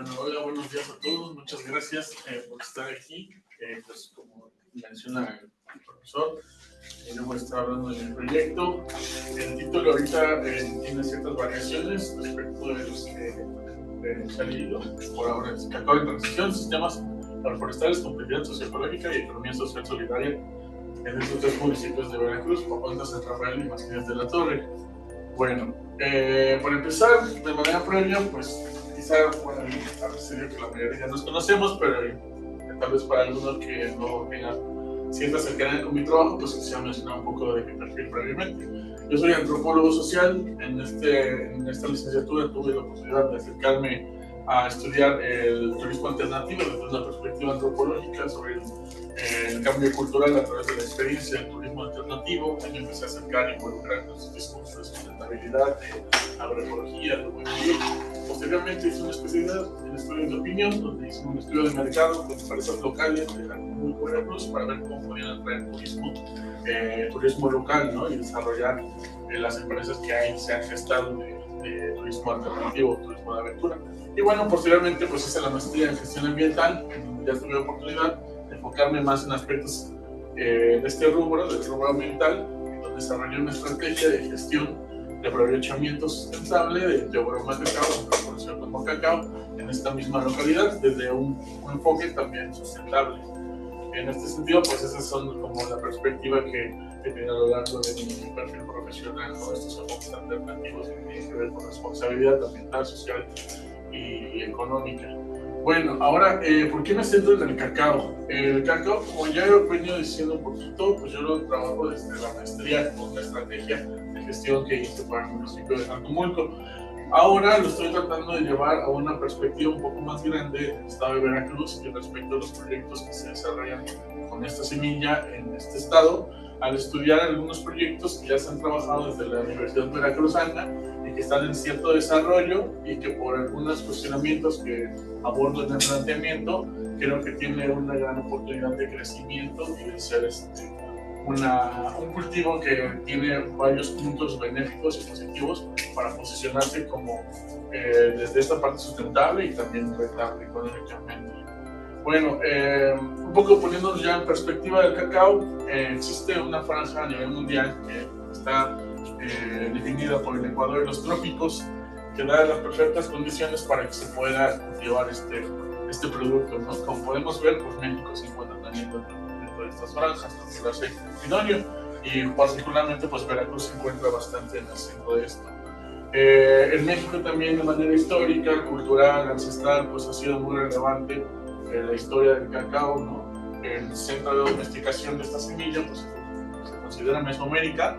Bueno, hola, buenos días a todos. Muchas gracias por estar aquí. Pues como menciona el profesor, yo voy a estar hablando de mi proyecto. El título ahorita tiene ciertas variaciones respecto de los que se ha leído. Por ahora es Cacao en Transición, Sistemas Agroforestales, Competitividad Socioecológica y Economía Social Solidaria en estos tres municipios de Veracruz, Papantla, San Rafael y Martínez de la Torre. Bueno, para empezar, de manera previa, pues quizá, bueno, a veces sería que la mayoría ya nos conocemos, pero tal vez para algunos que no tengan cierta cercanía con mi trabajo, pues quisiera mencionar un poco de mi perfil previamente. Yo soy antropólogo social. En esta licenciatura tuve la oportunidad de acercarme a estudiar el turismo alternativo desde una perspectiva antropológica sobre el cambio cultural a través de la experiencia del turismo alternativo. Me empecé a acercar y involucrar en los discursos de sustentabilidad, de agroecología, de buen vivir. Posteriormente hice una especialidad en estudios de opinión, donde hice un estudio de mercado con empresas locales de Acapulco, Veracruz, para ver cómo podían atraer turismo local, ¿no? Y desarrollar las empresas que se han gestado de turismo alternativo, turismo de aventura. Y bueno, posteriormente pues hice la maestría en gestión ambiental, en donde ya tuve la oportunidad de enfocarme más en aspectos de este rubro, del rubro ambiental, donde desarrollé una estrategia de gestión de aprovechamiento sustentable de bromas de cacao, producción como cacao, en esta misma localidad, desde un enfoque también sustentable. En este sentido, pues esas son como la perspectiva que he tenido a lo largo de mi perfil profesional, ¿no? Estos enfoques alternativos que tienen que ver con responsabilidad ambiental, social y económica. Bueno, ahora, ¿por qué me centro en el cacao? El cacao, como ya he venido diciendo un poquito, pues yo lo trabajo desde la maestría con la estrategia de gestión que hice para el municipio de Acapulco. Ahora lo estoy tratando de llevar a una perspectiva un poco más grande del estado de Veracruz y respecto a los proyectos que se desarrollan con esta semilla en este estado, al estudiar algunos proyectos que ya se han trabajado desde la Universidad Veracruzana y que están en cierto desarrollo y que por algunos cuestionamientos que abordo en el planteamiento, creo que tiene una gran oportunidad de crecimiento y de ser un cultivo que tiene varios puntos benéficos y positivos para posicionarse como desde esta parte sustentable y también rentable económicamente. Bueno, un poco poniéndonos ya en perspectiva del cacao, existe una franja a nivel mundial que está definida por el Ecuador y los trópicos, que da las perfectas condiciones para que se pueda cultivar este producto, ¿no? Como podemos ver, pues México se encuentra también dentro de estas franjas, donde lo hace idóneo, y particularmente pues Veracruz se encuentra bastante en el centro de esto. En México también de manera histórica, cultural, ancestral, pues ha sido muy relevante la historia del cacao, ¿no? El centro de domesticación de esta semilla pues se considera Mesoamérica,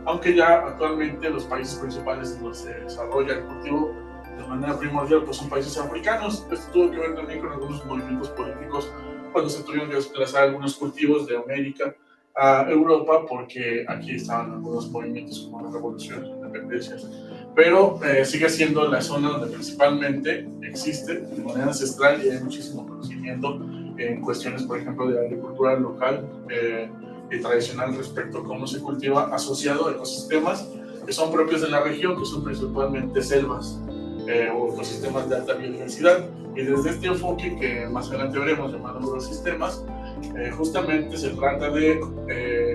aunque ya actualmente los países principales donde se desarrolla el cultivo de manera primordial pues son países africanos. Esto tuvo que ver también con algunos movimientos políticos cuando se tuvieron que desplazar algunos cultivos de América a Europa, porque aquí estaban algunos movimientos como las revoluciones, independencias, pero sigue siendo la zona donde principalmente existe de manera ancestral y hay muchísimo conocimiento en cuestiones, por ejemplo, de agricultura local y tradicional respecto a cómo se cultiva asociado a ecosistemas que son propios de la región, que son principalmente selvas o ecosistemas de alta biodiversidad. Y desde este enfoque que más adelante veremos, llamado agrosistemas, justamente se trata de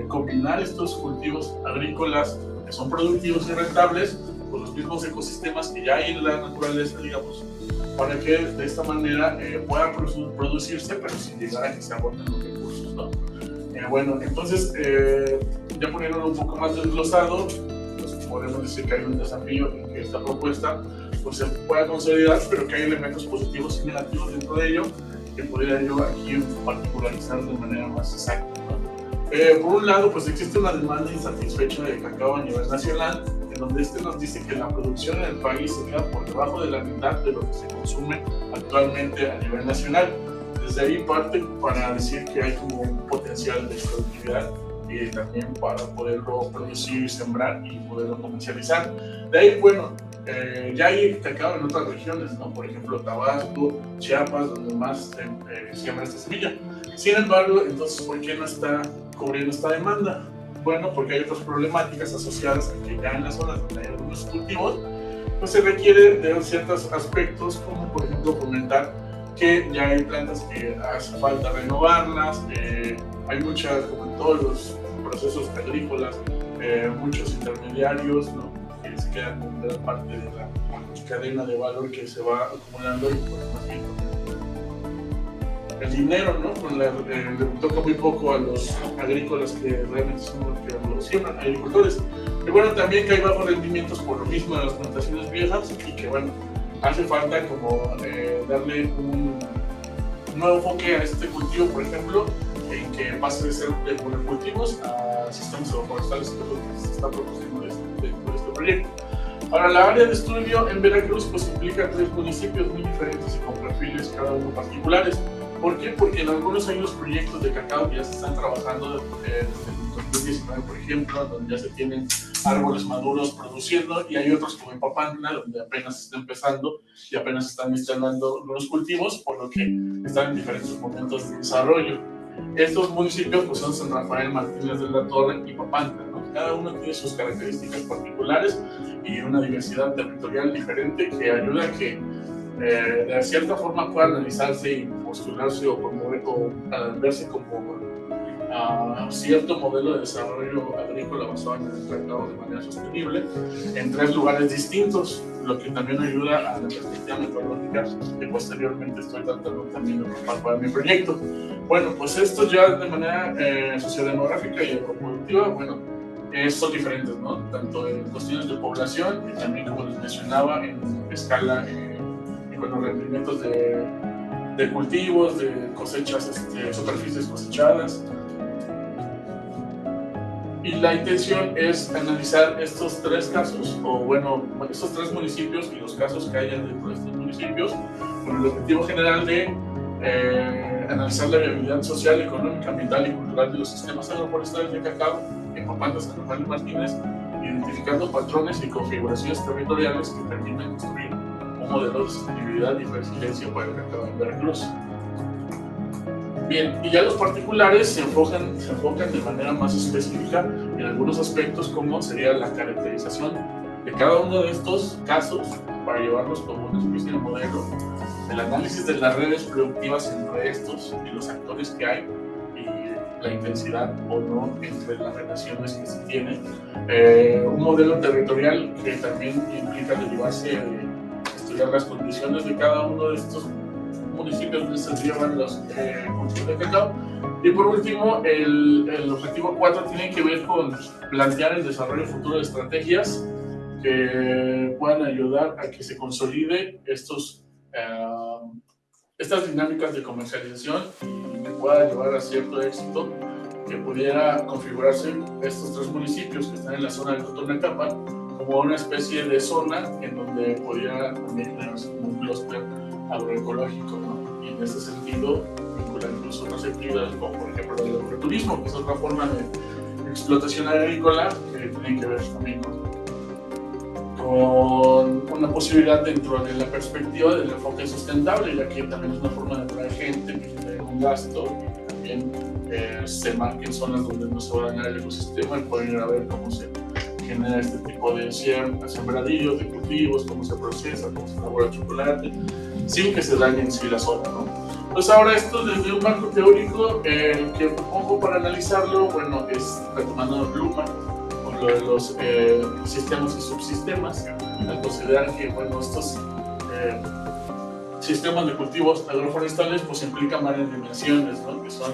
combinar estos cultivos agrícolas que son productivos y rentables con los mismos ecosistemas que ya hay en la naturaleza, digamos, para que de esta manera pueda producirse, pero sin llegar a que se agoten los recursos, ¿no? Bueno, entonces, ya poniéndolo un poco más desglosado, pues podemos decir que hay un desafío en que esta propuesta pues, se pueda consolidar, pero que hay elementos positivos y negativos dentro de ello que podría yo aquí particularizar de manera más exacta, ¿no? Por un lado, pues existe una demanda insatisfecha de cacao a nivel nacional, en donde nos dice que la producción en el país se queda por debajo de la mitad de lo que se consume actualmente a nivel nacional. Desde ahí parte para decir que hay como un potencial de productividad y también para poderlo producir y sembrar y poderlo comercializar. De ahí, bueno, ya hay cacao en otras regiones, ¿no? Por ejemplo, Tabasco, Chiapas, donde más siembra esta semilla. Sin embargo, entonces, ¿por qué no está cubriendo esta demanda? Bueno, porque hay otras problemáticas asociadas a que ya en las zonas donde hay algunos cultivos pues se requiere de ciertos aspectos, como por ejemplo fomentar que ya hay plantas que hace falta renovarlas, hay muchas, como en todos los procesos agrícolas, muchos intermediarios, ¿no?, que se quedan con gran parte de la cadena de valor que se va acumulando, y pues más bien el dinero, ¿no? Le toca muy poco a los agrícolas que realmente son los que lo siembran, agricultores. Y bueno, también que hay bajos rendimientos por lo mismo de las plantaciones viejas, y que bueno, hace falta como darle un nuevo enfoque a este cultivo, por ejemplo, en que pase de ser de monocultivos a sistemas agroforestales, que es lo que se está proponiendo dentro de este proyecto. Ahora, la área de estudio en Veracruz pues implica 3 municipios muy diferentes y con perfiles cada uno particulares. ¿Por qué? Porque en algunos hay unos proyectos de cacao que ya se están trabajando desde el 2019, por ejemplo, donde ya se tienen árboles maduros produciendo, y hay otros como en Papantla, donde apenas está empezando y apenas están instalando los cultivos, por lo que están en diferentes momentos de desarrollo. Estos municipios pues son San Rafael, Martínez de la Torre y Papantla, ¿no? Cada uno tiene sus características particulares y una diversidad territorial diferente que ayuda a que de cierta forma pueda analizarse y postularse o promover o verse como cierto modelo de desarrollo agrícola basado en el cacao de manera sostenible en 3 lugares distintos, lo que también ayuda a la perspectiva metodológica que posteriormente estoy tratando también de ocupar para mi proyecto. Bueno, pues esto ya de manera sociodemográfica y agroproductiva, bueno, son diferentes, ¿no? Tanto en cuestiones de población y también, como les mencionaba, en escala con los rendimientos de cultivos, de cosechas, superficies cosechadas. Y la intención es analizar estos 3 casos, o bueno, estos 3 municipios y los casos que hayan dentro de estos municipios, con el objetivo general de analizar la viabilidad social, económica, ambiental y cultural de los sistemas agroforestales de cacao en Papantla, San Rafael y Martínez, identificando patrones y configuraciones territoriales que permitan construir un modelo de sostenibilidad y resiliencia para el cacao en Veracruz. Bien, y ya los particulares se enfocan de manera más específica en algunos aspectos, como sería la caracterización de cada uno de estos casos para llevarlos como una especie de modelo, el análisis de las redes productivas entre estos y los actores que hay, y la intensidad o no entre las relaciones que se tienen, un modelo territorial que también implica derivarse de estudiar las condiciones de cada uno de estos municipios donde se llevan los cultivos de cacao. Y por último, el objetivo 4 tiene que ver con plantear el desarrollo futuro de estrategias que puedan ayudar a que se consolide estas dinámicas de comercialización y que pueda llevar a cierto éxito, que pudiera configurarse estos 3 municipios que están en la zona de Totonacapan como una especie de zona en donde pudiera también generarse un clúster agroecológico, ¿no? Y en ese sentido vincular incluso otras actividades como por ejemplo el agroturismo, que es otra forma de explotación agrícola que tiene que ver también con una posibilidad dentro de la perspectiva del enfoque sustentable, ya que también es una forma de atraer gente que genere un gasto y que también se marquen zonas donde no se va a dañar el ecosistema y pueden ir a ver cómo se genera este tipo de sembradíos, de cultivos, cómo se procesa, cómo se elabora el chocolate, sin que se dañe en sí la zona, ¿no? Pues ahora esto desde un marco teórico que propongo para analizarlo, bueno, es retomando Luma, con lo de los sistemas y subsistemas, al considerar que, bueno, estos sistemas de cultivos agroforestales pues implican varias dimensiones, ¿no?, que son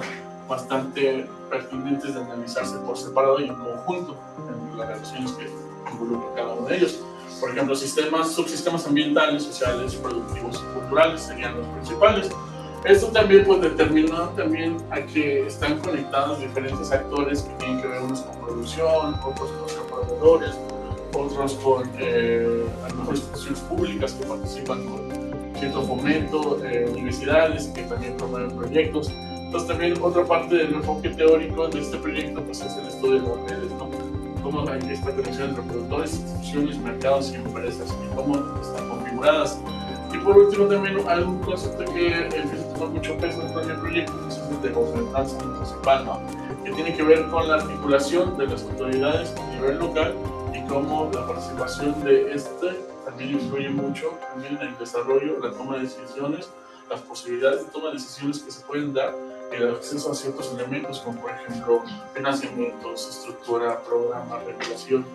bastante pertinentes de analizarse por separado y en conjunto en las relaciones que involucran cada uno de ellos. Por ejemplo, subsistemas ambientales, sociales, productivos y culturales serían los principales. Esto también pues determina también a que están conectados diferentes actores que tienen que ver unos con producción, otros con los proveedores, otros con a lo mejor instituciones públicas que participan con cierto fomento, universidades que también promueven proyectos. Entonces también otra parte del enfoque teórico de este proyecto pues es el estudio de las redes, ¿no? Cómo hay esta conexión entre productores, instituciones, mercados y empresas y cómo están configuradas. Y por último también hay un concepto que empieza a tomar mucho peso dentro de mi proyecto, que es el de gobernanza municipal, ¿no?, que tiene que ver con la articulación de las autoridades a nivel local y cómo la participación de este a también influye mucho también en el desarrollo, la toma de decisiones, las posibilidades de toma de decisiones que se pueden dar, el acceso a ciertos elementos como por ejemplo financiamientos, estructura, programa, regulación.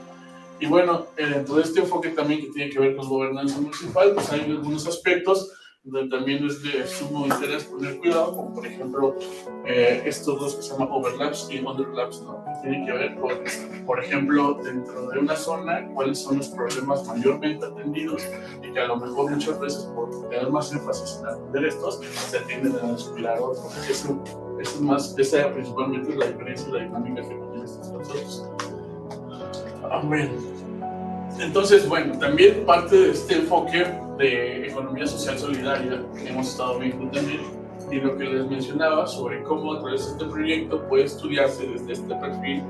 Y bueno, dentro de este enfoque también que tiene que ver con gobernanza municipal, pues hay algunos aspectos donde también es de sumo interés poner cuidado, como por ejemplo estos dos que se llaman overlaps y underlaps, ¿no? Que tienen que ver con, por ejemplo, dentro de una zona, cuáles son los problemas mayormente atendidos y que a lo mejor muchas veces por tener más énfasis en atender estos, se tienden a descuidar otros. Esa principalmente es la diferencia y la dinámica que tienen estos conceptos. Bueno. Entonces, bueno, también parte de este enfoque de economía social solidaria que hemos estado viendo también, y lo que les mencionaba sobre cómo a través de este proyecto puede estudiarse desde este perfil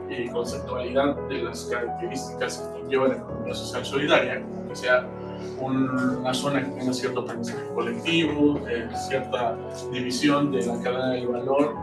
y conceptualidad de las características que conlleva la economía social solidaria, que sea una zona que tenga cierto aprendizaje colectivo, cierta división de la cadena del valor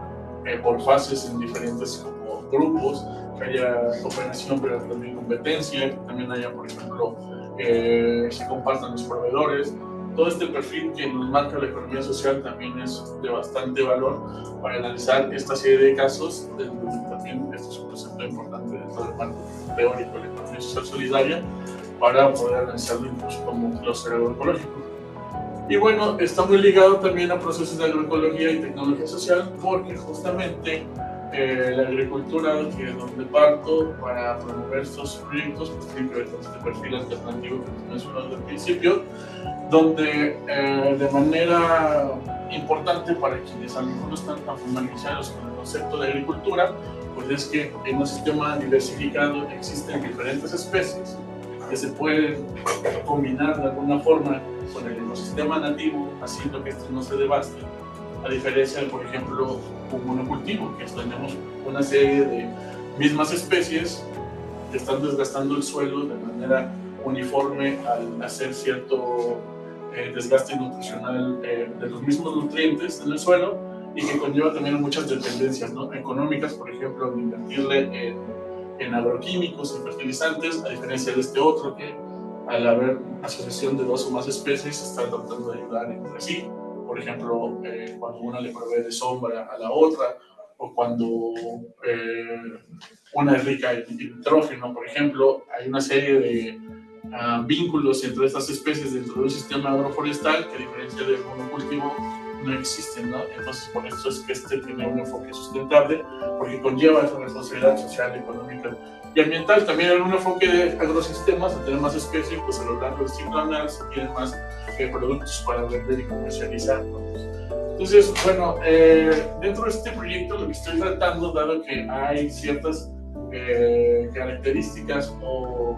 por fases en diferentes como grupos, que haya cooperación pero también competencia, que también haya, por ejemplo, se compartan los proveedores. Todo este perfil que nos marca la economía social también es de bastante valor para analizar esta serie de casos. También esto es un concepto importante dentro del marco teórico de la economía social solidaria para poder analizarlo incluso como clúster agroecológico. Y bueno, está muy ligado también a procesos de agroecología y tecnología social, porque justamente la agricultura, que es donde parto para promover estos proyectos, pues tiene que ver con este perfil alternativo que nos mencionó desde el principio, donde de manera importante para quienes a lo mejor no están tan familiarizados con el concepto de agricultura, pues es que en un sistema diversificado existen diferentes especies que se pueden combinar de alguna forma con el ecosistema nativo, haciendo que estos no se devasten, a diferencia de, por ejemplo, un monocultivo, que tenemos una serie de mismas especies que están desgastando el suelo de manera uniforme al hacer cierto desgaste nutricional de los mismos nutrientes en el suelo, y que conlleva también muchas dependencias, ¿no? Económicas, por ejemplo, de invertirle en agroquímicos, en fertilizantes, a diferencia de este otro que al haber asociación de dos o más especies está tratando de ayudar entre sí. Por ejemplo, cuando una le provee de sombra a la otra, o cuando una es rica en nitrógeno, por ejemplo, hay una serie de vínculos entre estas especies dentro de un sistema agroforestal que a diferencia del monocultivo no existen, ¿no? Entonces, por eso es que este tiene un enfoque sustentable, porque conlleva esa responsabilidad social, económica y ambiental. También hay un enfoque de agrosistemas, de tener más especies, pues a lo largo del ciclo anual se tienen más productos para vender y comercializar, ¿no? Entonces, bueno, dentro de este proyecto lo que estoy tratando, dado que hay ciertas características o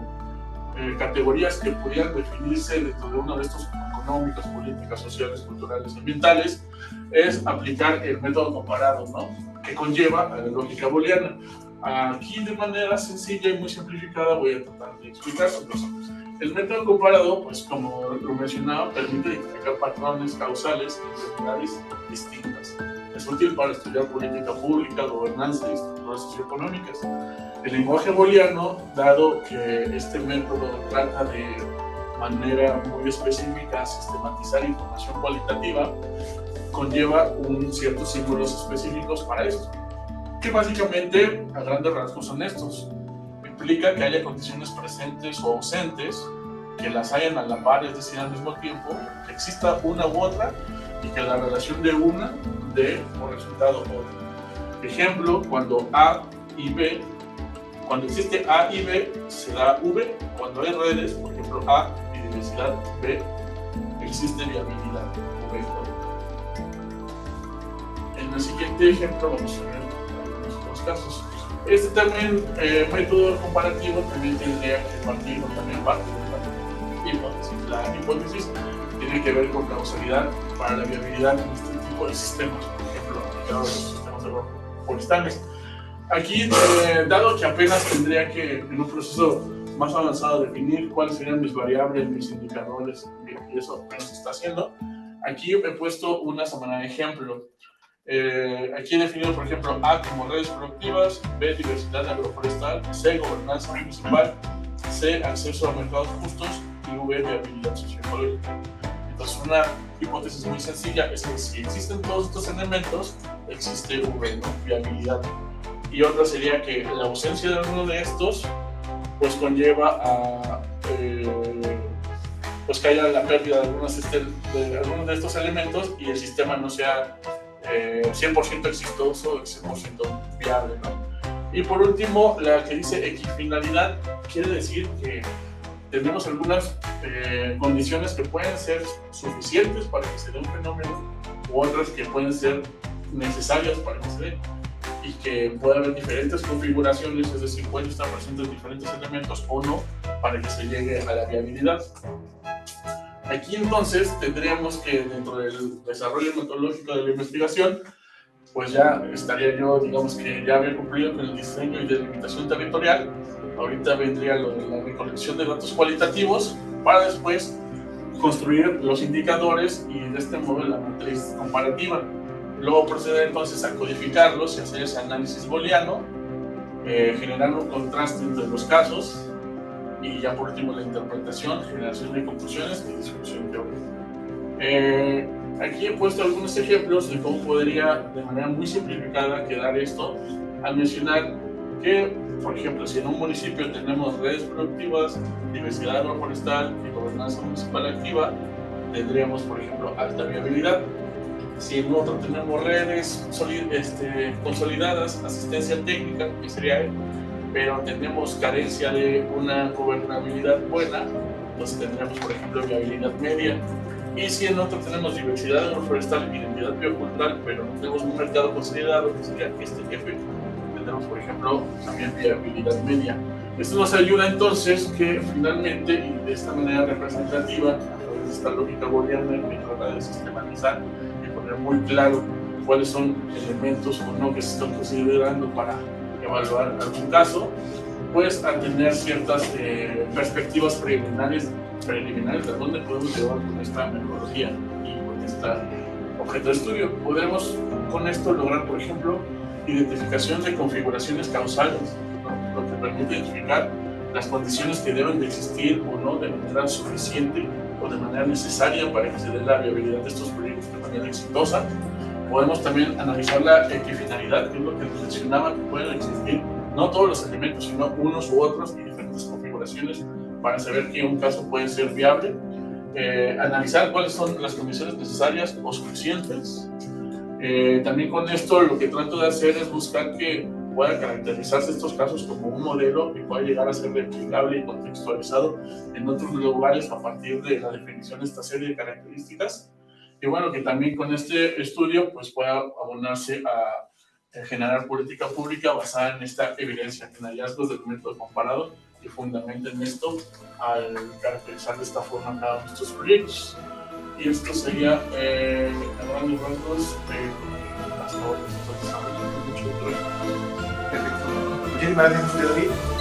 categorías que pudieran definirse dentro de uno de estos económicas, políticas, sociales, culturales, ambientales, es aplicar el método comparado, ¿no? Que conlleva a la lógica booleana. Aquí de manera sencilla y muy simplificada voy a tratar de explicárselos. El método comparado, pues como lo mencionaba, permite identificar patrones causales en realidades distintas. Es útil para estudiar política pública, gobernanza y estructuras socioeconómicas. El lenguaje booleano, dado que este método trata de manera muy específica sistematizar información cualitativa, conlleva ciertos símbolos específicos para esto, que básicamente a grandes rasgos son estos. Implica que haya condiciones presentes o ausentes, que las hayan a la par, es decir, al mismo tiempo, que exista una u otra y que la relación de una dé por resultado otra. Ejemplo, cuando A y B, cuando existe A y B, se da V. Cuando hay redes, por ejemplo, A y diversidad B, existe viabilidad V. En el siguiente ejemplo vamos a ver algunos otros casos. Este también, método comparativo, también tendría que partir también parte de la hipótesis. La hipótesis tiene que ver con causalidad para la viabilidad en este tipo de sistemas, por ejemplo, aplicados a los sistemas agroforestales. Aquí, dado que apenas tendría que, en un proceso más avanzado, definir cuáles serían mis variables, mis indicadores, y eso apenas se está haciendo, aquí he puesto una semana de ejemplo. Aquí he definido, por ejemplo, A como redes productivas, B diversidad agroforestal, C gobernanza municipal, C acceso a mercados justos V, viabilidad socioecológica. Entonces, una hipótesis muy sencilla es que si existen todos estos elementos, existe V, ¿no? Viabilidad. Y otra sería que la ausencia de alguno de estos pues conlleva a pues que haya la pérdida de algunos de estos elementos y el sistema no sea 100% exitoso o 100% viable, ¿no? Y por último, la que dice equifinalidad quiere decir que tenemos algunas condiciones que pueden ser suficientes para que se dé un fenómeno u otras que pueden ser necesarias para que se dé, y que puede haber diferentes configuraciones, es decir, pueden estar presentes diferentes elementos o no para que se llegue a la viabilidad. Aquí entonces tendríamos que dentro del desarrollo metodológico de la investigación, pues ya estaría yo, digamos que ya había cumplido con el diseño y delimitación territorial. Ahorita vendría lo de la recolección de datos cualitativos para después construir los indicadores y de este modo la matriz comparativa. Luego proceder entonces a codificarlos y hacer ese análisis booleano, generar un contraste entre los casos y ya por último la interpretación, generación de conclusiones y discusión teórica. Aquí he puesto algunos ejemplos de cómo podría de manera muy simplificada quedar esto al mencionar que, por ejemplo, si en un municipio tenemos redes productivas, diversidad agroforestal y gobernanza municipal activa, tendríamos, por ejemplo, alta viabilidad. Si en otro tenemos redes consolidadas, asistencia técnica, que sería pero tenemos carencia de una gobernabilidad buena, entonces tendremos, por ejemplo, viabilidad media. Y si en otro tenemos diversidad agroforestal, identidad biocultural, pero no tenemos un mercado consolidado, que sería este jefe, tendremos, por ejemplo, también viabilidad media. Esto nos ayuda entonces que finalmente, y de esta manera representativa, a través de esta lógica booleana que trata de sistematizar y poner muy claro cuáles son elementos o no que se están considerando para evaluar algún caso, pues a tener ciertas perspectivas preliminares de dónde podemos llevar con esta metodología y con este objeto de estudio. Podremos con esto lograr, por ejemplo, identificación de configuraciones causales, ¿no? Lo que permite identificar las condiciones que deben de existir o no de manera suficiente o de manera necesaria para que se dé la viabilidad de estos proyectos de manera exitosa. Podemos también analizar la equifinalidad, que es lo que mencionaba, que pueden existir no todos los elementos, sino unos u otros y diferentes configuraciones para saber que un caso puede ser viable. Analizar cuáles son las condiciones necesarias o suficientes. También con esto lo que trato de hacer es buscar que pueda caracterizarse estos casos como un modelo y pueda llegar a ser replicable y contextualizado en otros lugares a partir de la definición de esta serie de características. Y bueno, que también con este estudio pues pueda abonarse a generar política pública basada en esta evidencia, en hallazgos del método comparado y fundamenten esto al caracterizar de esta forma cada uno de estos proyectos. Y esto sería, a grandes rasgos, hasta ahora. Muchas gracias. Perfecto. Muchísimas gracias, David.